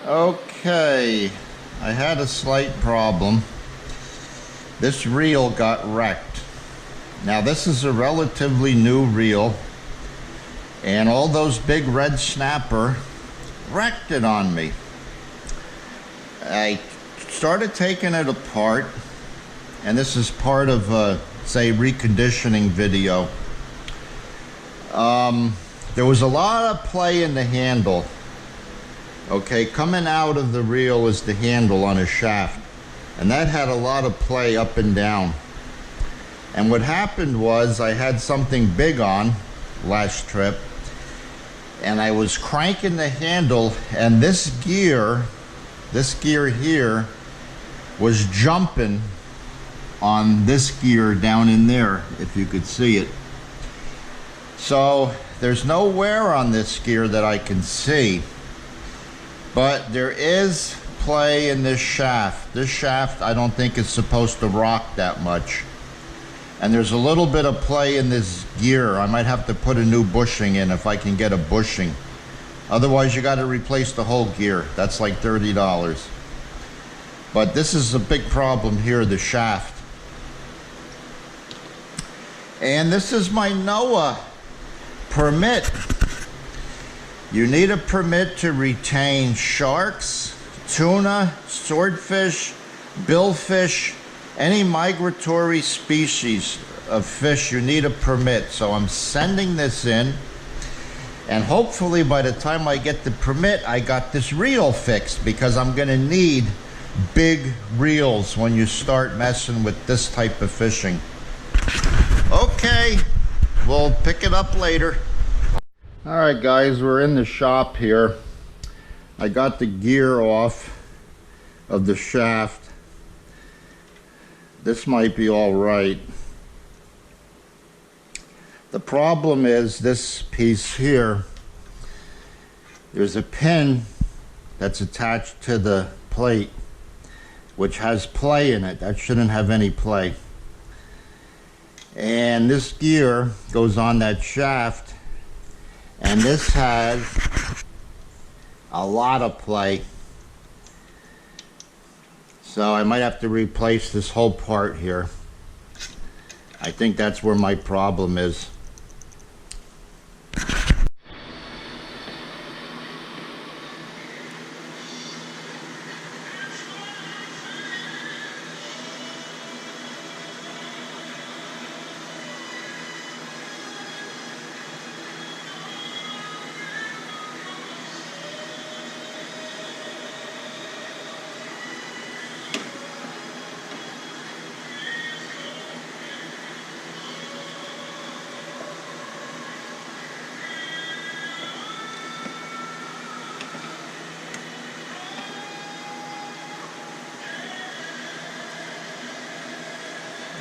Okay, I had a slight problem. This reel got wrecked. Now this is a relatively new reel, and all those big red snapper wrecked it on me. I started taking it apart, and this is part of a, say, reconditioning video. There was a lot of play in the handle. Okay, coming out of the reel is the handle on a shaft, and that had a lot of play up and down. And what happened was I had something big on last trip, and I was cranking the handle, and this gear here was jumping on this gear down in there, if you could see it. So there's no wear on this gear that I can see, but there is play in this shaft. This shaft, I don't think is supposed to rock that much. And there's a little bit of play in this gear. I might have to put a new bushing in if I can get a bushing. Otherwise, you got to replace the whole gear. That's like $30. But this is a big problem here, the shaft. And this is my NOAA permit. You need a permit to retain sharks, tuna, swordfish, billfish, any migratory species of fish. You need a permit. So I'm sending this in, and hopefully by the time I get the permit, I got this reel fixed, because I'm going to need big reels when you start messing with this type of fishing. Okay, we'll pick it up later. Alright guys, we're in the shop here. I got the gear off of the shaft. This might be alright. The problem is this piece here. There's a pin that's attached to the plate, which has play in it. That shouldn't have any play. And this gear goes on that shaft, and this has a lot of play. So I might have to replace this whole part here. I think that's where my problem is.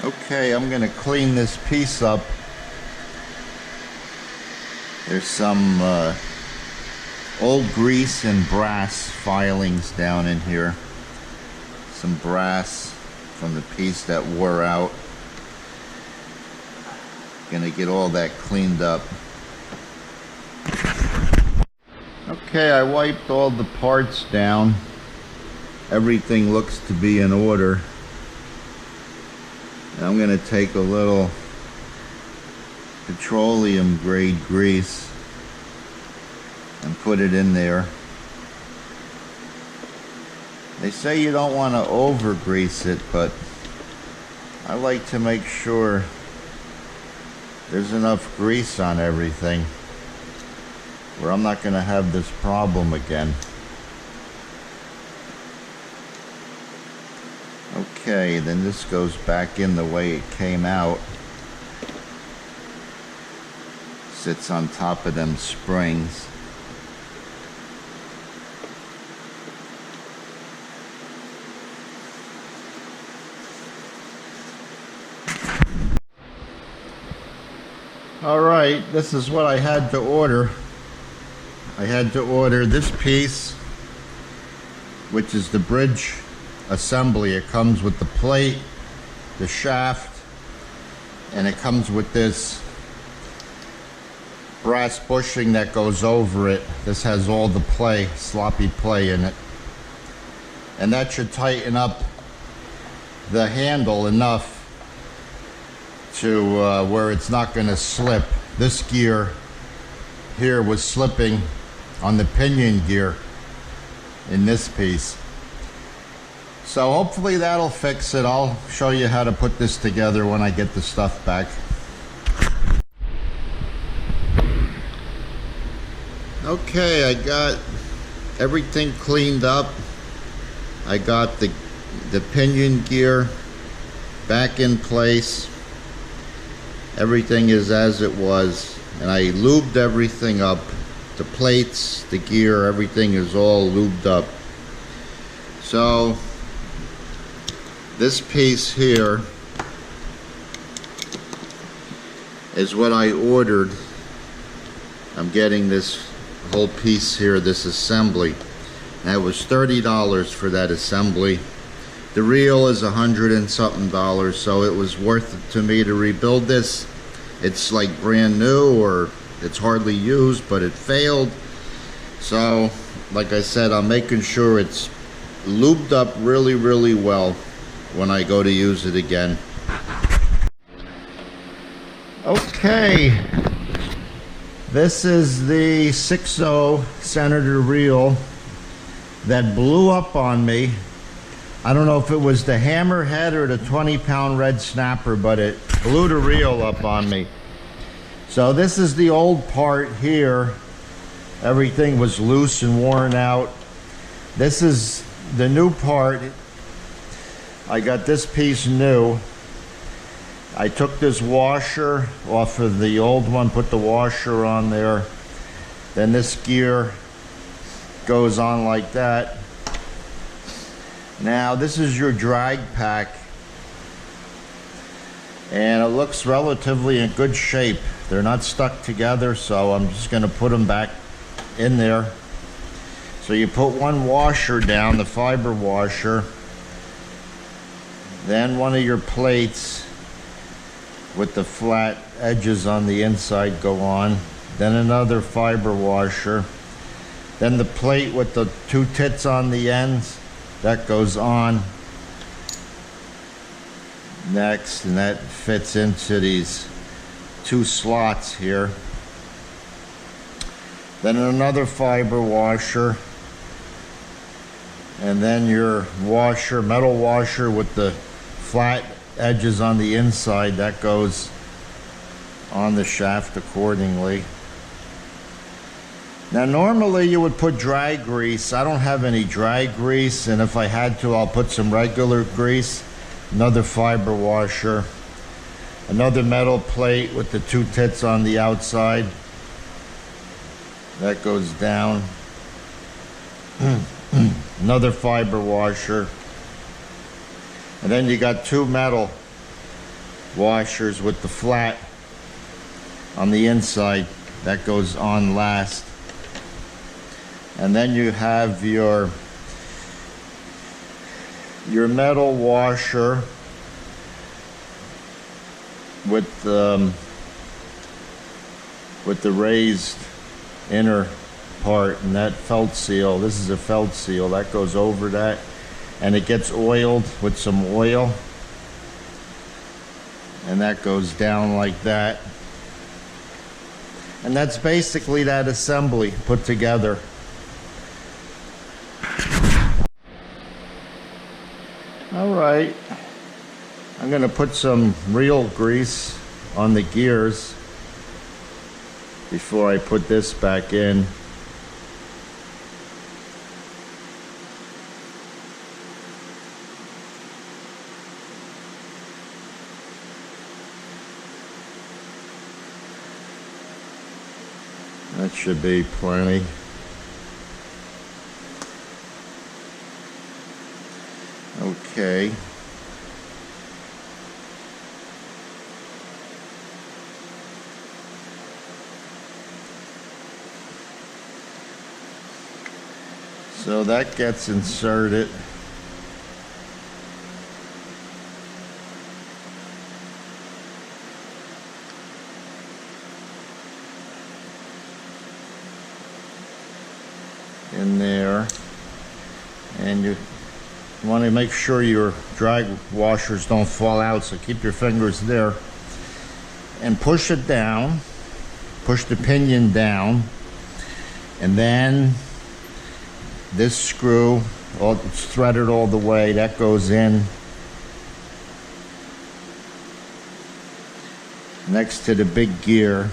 Okay, I'm going to clean this piece up. There's some old grease and brass filings down in here. Some brass from the piece that wore out. Gonna get all that cleaned up. Okay, I wiped all the parts down. Everything looks to be in order. I'm going to take a little petroleum grade grease and put it in there. They say you don't want to over grease it, but I like to make sure there's enough grease on everything where I'm not going to have this problem again. Okay, then this goes back in the way it came out. Sits on top of them springs. Alright, this is what I had to order. I had to order this piece, which is the bridge assembly. It comes with the plate, the shaft, and it comes with this brass bushing that goes over it. This has all the play, sloppy play in it. and that should tighten up the handle enough to where it's not going to slip. This gear here was slipping on the pinion gear in this piece. So hopefully that'll fix it. I'll show you how to put this together when I get the stuff back. Okay, I got everything cleaned up. I got the pinion gear back in place. Everything is as it was, and I lubed everything up. The plates, the gear, everything is all lubed up. So this piece here is what I ordered. I'm getting this whole piece here, this assembly. That was $30 for that assembly. The reel is $100 and something, so it was worth it to me to rebuild this. It's like brand new, or it's hardly used, but it failed. So, like I said, I'm making sure it's lubed up really, really well when I go to use it again. Okay, this is the 6.0 Senator reel that blew up on me. I don't know if it was the hammerhead or the 20-pound red snapper, but it blew the reel up on me. So this is the old part here. Everything was loose and worn out. This is the new part. I got this piece new. I took this washer off of the old one, put the washer on there. Then this gear goes on like that. Now this is your drag pack, and it looks relatively in good shape. They're not stuck together, so I'm just going to put them back in there. So you put one washer down, the fiber washer, then one of your plates with the flat edges on the inside go on, then another fiber washer, then the plate with the two tits on the ends, that goes on next, and that fits into these two slots here. Then another fiber washer, and then your washer, metal washer with the flat edges on the inside, that goes on the shaft accordingly. Now normally you would put dry grease. I don't have any dry grease, and if I had to, I'll put some regular grease. Another fiber washer, another metal plate with the two tits on the outside, that goes down. Another fiber washer, and then you got two metal washers with the flat on the inside, that goes on last. And then you have your metal washer with the raised inner part, and that felt seal. This is a felt seal that goes over that, and it gets oiled with some oil, and that goes down like that. And that's basically that assembly put together. All right, I'm going to put some reel grease on the gears before I put this back in. That should be plenty. Okay. So that gets inserted. In there, and you You want to make sure your drag washers don't fall out, so keep your fingers there. And push it down. Push the pinion down. And then this screw, it's threaded all the way, that goes in. Next to the big gear.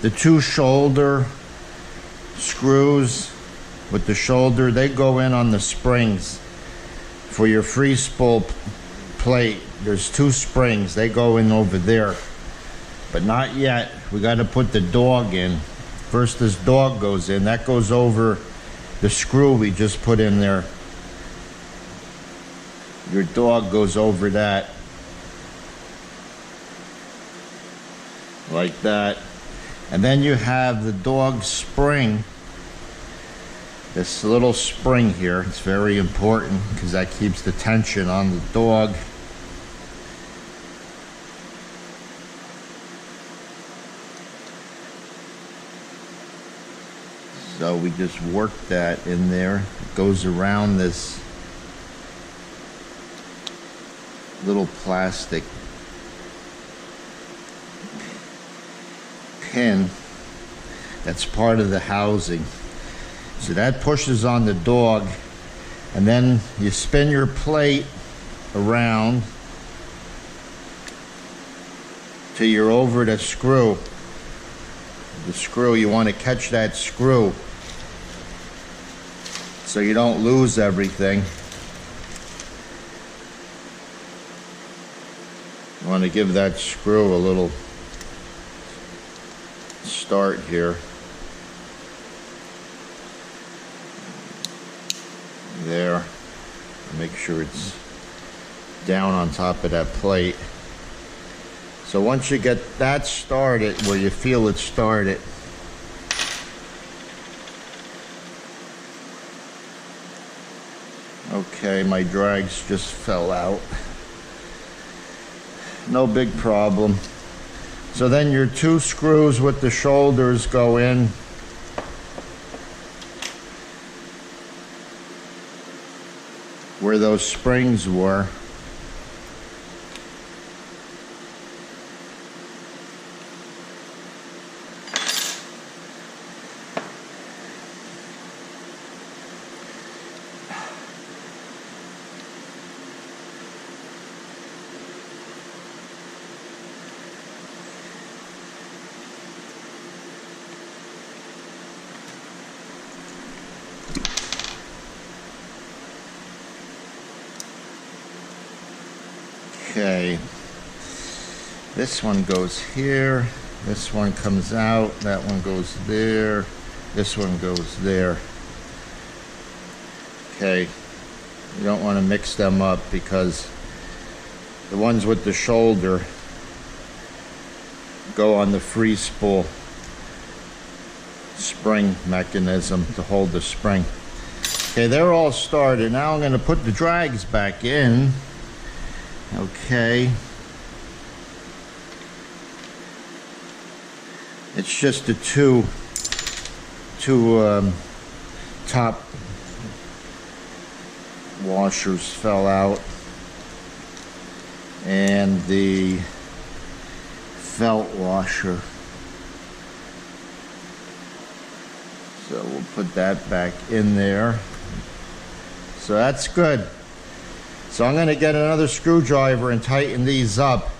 The two shoulder screws with the shoulder, they go in on the springs. For your free spool plate, there's two springs, they go in over there. But not yet, we got to put the dog in. First this dog goes in, that goes over the screw we just put in there. Your dog goes over that. Like that. And then you have the dog spring. This little spring here, it's very important because that keeps the tension on the dog. So we just work that in there. It goes around this little plastic pin that's part of the housing. So that pushes on the dog, and then you spin your plate around till you're over the screw. The screw, you want to catch that screw so you don't lose everything. You want to give that screw a little start here. There. Make sure it's down on top of that plate. So once you get that started, where you feel it started, okay, my drags just fell out. No big problem. So then your two screws with the shoulders go in. Where those springs were. Okay, this one goes here, this one comes out, that one goes there, this one goes there. Okay, you don't want to mix them up because the ones with the shoulder go on the free spool spring mechanism to hold the spring. Okay, they're all started. Now I'm going to put the drags back in. Okay. It's just the two top washers fell out, and the felt washer. So we'll put that back in there. So that's good. So I'm going to get another screwdriver and tighten these up,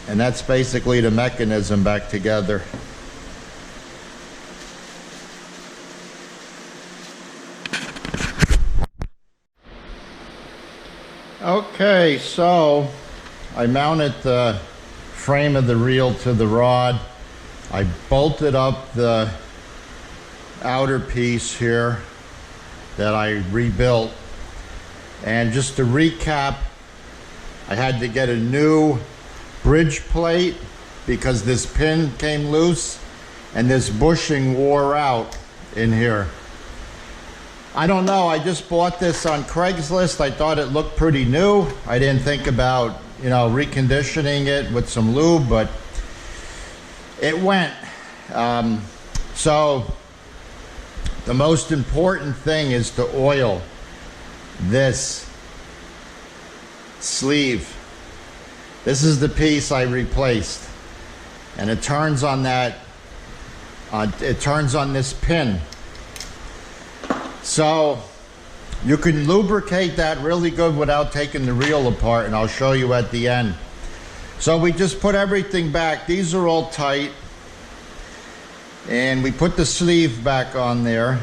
and that's basically the mechanism back together. Okay, so I mounted the frame of the reel to the rod. I bolted up the outer piece here that I rebuilt. And just to recap, I had to get a new bridge plate because this pin came loose and this bushing wore out in here. I don't know, I just bought this on Craigslist. I thought it looked pretty new. I didn't think about, you know, reconditioning it with some lube, but it went. So the most important thing is to oil this sleeve. This is the piece I replaced, and it turns on that. It turns on this pin. So you can lubricate that really good without taking the reel apart, and I'll show you at the end. So we just put everything back. These are all tight, and we put the sleeve back on there,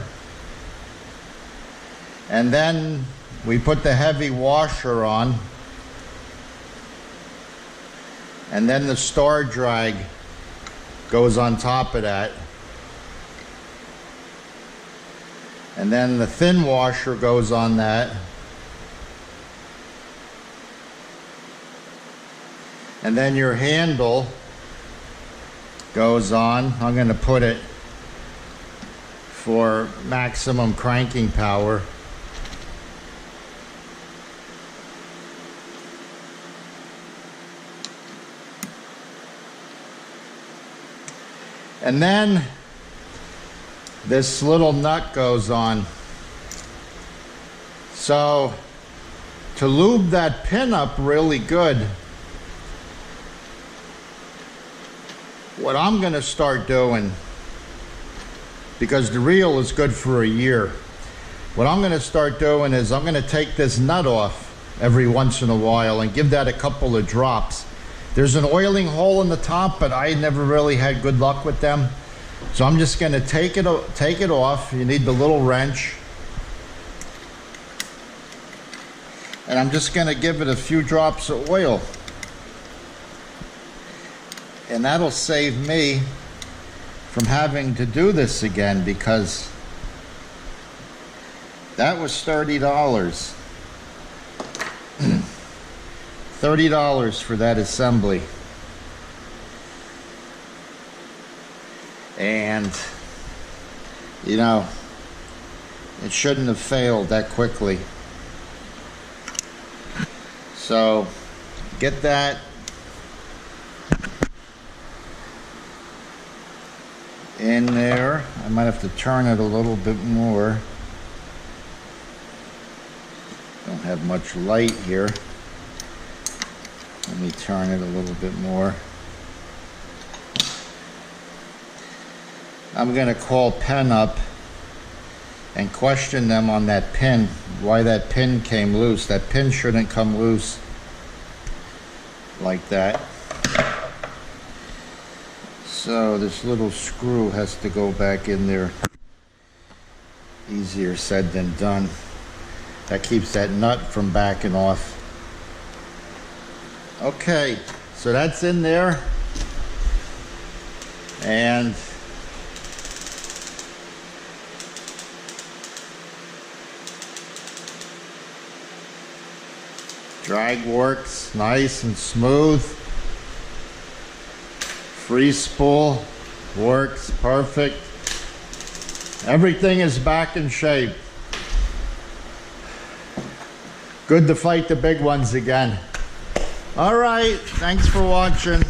and then we put the heavy washer on, and then the star drag goes on top of that, and then the thin washer goes on that, and then your handle goes on. I'm going to put it for maximum cranking power. And then this little nut goes on. So to lube that pin up really good, what I'm going to start doing, because the reel is good for a year, what I'm going to start doing is I'm going to take this nut off every once in a while and give that a couple of drops. There's an oiling hole in the top, but I never really had good luck with them. So I'm just going to take it off. You need the little wrench. And I'm just going to give it a few drops of oil. And that'll save me from having to do this again, because that was $30. $30 for that assembly. And you know, it shouldn't have failed that quickly. So get that in there. I might have to turn it a little bit more. Don't have much light here. Let me turn it a little bit more. I'm going to call Penn up and question them on that pin, why that pin came loose. That pin shouldn't come loose like that. So this little screw has to go back in there. Easier said than done. That keeps that nut from backing off. Okay, so that's in there, and drag works nice and smooth. Free spool works perfect. Everything is back in shape. Good to fight the big ones again. All right, thanks for watching.